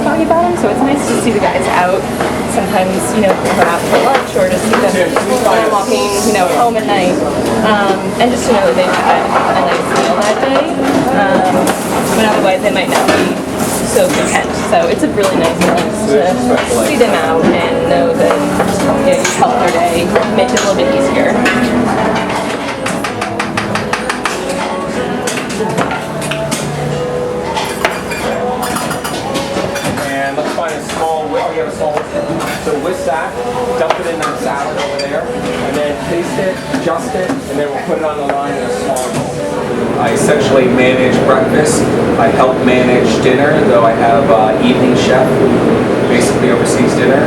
talking about them, so it's nice to see the guys out. Sometimes, perhaps for lunch or just see them walking, home at night. And just to know that they've had a nice meal that day. But otherwise they might not be so content. So it's a really nice feeling to see them out and know that you've helped their day, make it a little bit easier. We have a small so whisk that, dump it in that salad over there, and then taste it, adjust it, and then we'll put it on the line in a smaller bowl. I essentially manage breakfast. I help manage dinner, though I have evening chef who basically oversees dinner,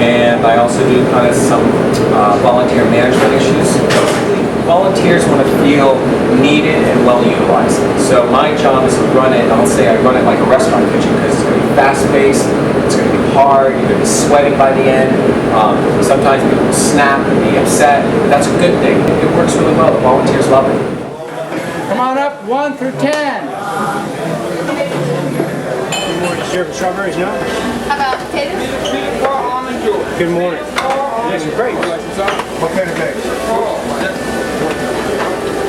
and I also do kind of some volunteer management issues. Volunteers want to feel needed and well utilized. So my job is to run it, I'll say I run it like a restaurant kitchen because it's going to be fast paced, it's going to be hard, you're going to be sweating by the end. Sometimes people snap and be upset. That's a good thing. It works really well. The volunteers love it. Come on up, 1 through 10. Good morning. Serve strawberries, no? How about potatoes? Good morning. This is great. What kind of eggs?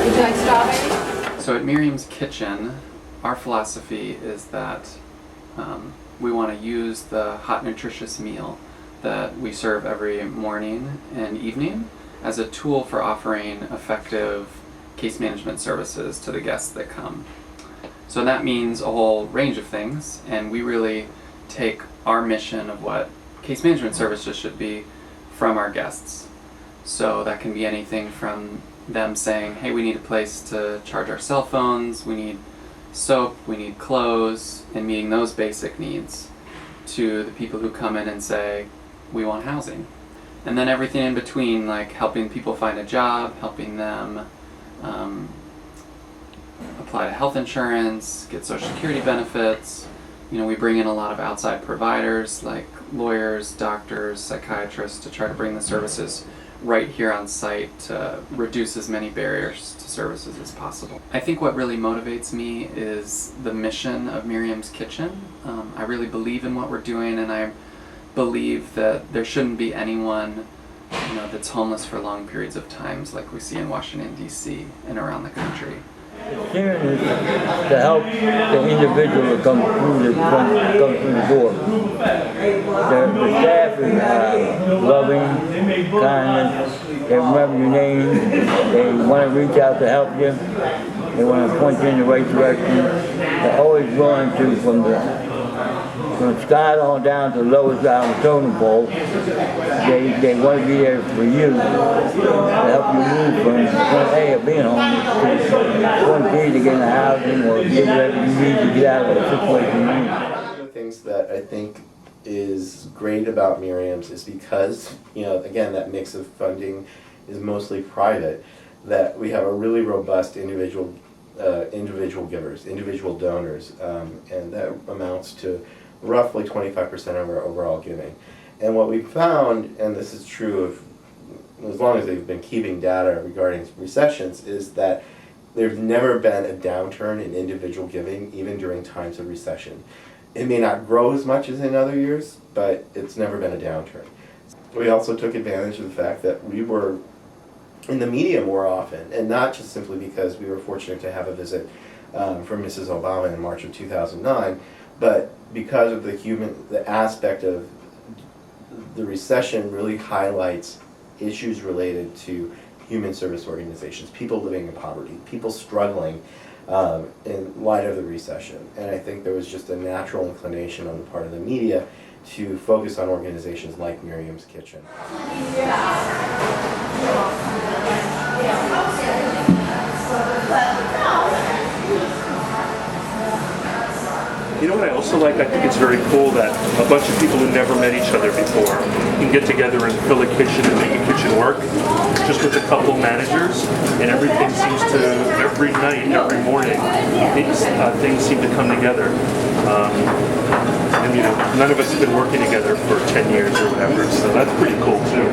Would you like strawberries? So at Miriam's Kitchen, our philosophy is that we want to use the hot, nutritious meal that we serve every morning and evening as a tool for offering effective case management services to the guests that come. So that means a whole range of things, and we really take our mission of what case management services should be from our guests. So that can be anything from them saying, hey, we need a place to charge our cell phones, we need soap, we need clothes, and meeting those basic needs, to the people who come in and say, we want housing. And then everything in between, like helping people find a job, helping them apply to health insurance, get Social Security benefits. We bring in a lot of outside providers like lawyers, doctors, psychiatrists to try to bring the services right here on site to reduce as many barriers to services as possible. I think what really motivates me is the mission of Miriam's Kitchen. I really believe in what we're doing, and I believe that there shouldn't be anyone that's homeless for long periods of times like we see in Washington, D.C. and around the country. Here is to help the individual to come through the door. The staff is loving, kindness. They remember your name. They want to reach out to help you. They want to point you in the right direction. They're always willing to, from the sky on down to the lowest guy on the totem pole. They want to be there for you to help you move from point A of being homeless to point B to get in the housing or get whatever you need to get out of the situation you're in. One of the things that I think is great about Miriam's is because, again, that mix of funding is mostly private, that we have a really robust individual givers, individual donors, and that amounts to roughly 25% of our overall giving. And what we found, and this is true of as long as they've been keeping data regarding recessions, is that there's never been a downturn in individual giving, even during times of recession. It may not grow as much as in other years, but it's never been a downturn. We also took advantage of the fact that we were in the media more often, and not just simply because we were fortunate to have a visit from Mrs. Obama in March of 2009, but because of the aspect of the recession really highlights issues related to human service organizations, people living in poverty, people struggling in light of the recession. And I think there was just a natural inclination on the part of the media to focus on organizations like Miriam's Kitchen. You know what I also like? I think it's very cool that a bunch of people who never met each other before can get together and fill a kitchen and make a kitchen work, just with a couple managers, and everything seems to, every night, every morning, things seem to come together. And none of us have been working together for 10 years or whatever, so that's pretty cool too.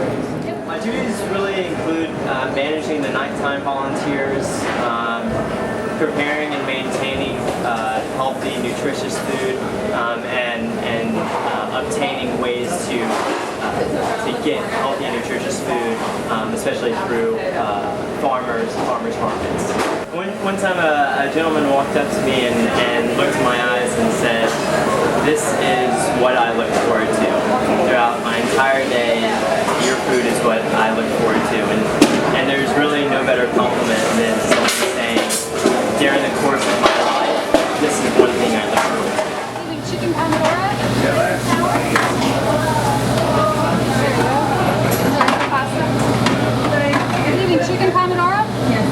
My duties really include managing the nighttime volunteers, preparing and maintaining healthy, nutritious food, and get healthy and nutritious food, especially through farmers markets. One time a gentleman walked up to me and looked in my eyes and said, "This is what I look forward to. Throughout my entire day, your food is what I look forward to." And there's really no better compliment than someone saying, during the course of my life, this is one thing I look forward to. Eating chicken pomodoro? There you go. Would you like the pasta? Are you eating chicken pomodoro? Yes.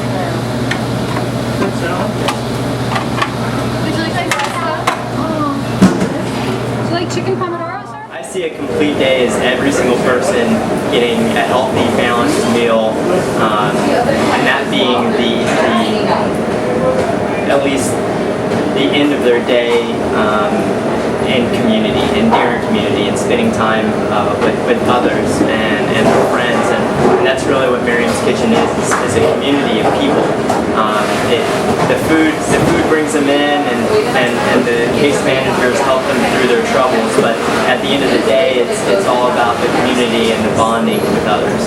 Would you like the pasta? Would you like chicken pomodoro, sir? I see a complete day as every single person getting a healthy, balanced meal, and that being at least the end of their day in community, in dinner community, and spending time with others and their friends, and that's really what Miriam's Kitchen is a community of people. The food brings them in, and the case managers help them through their troubles, but at the end of the day, it's all about the community and the bonding with others.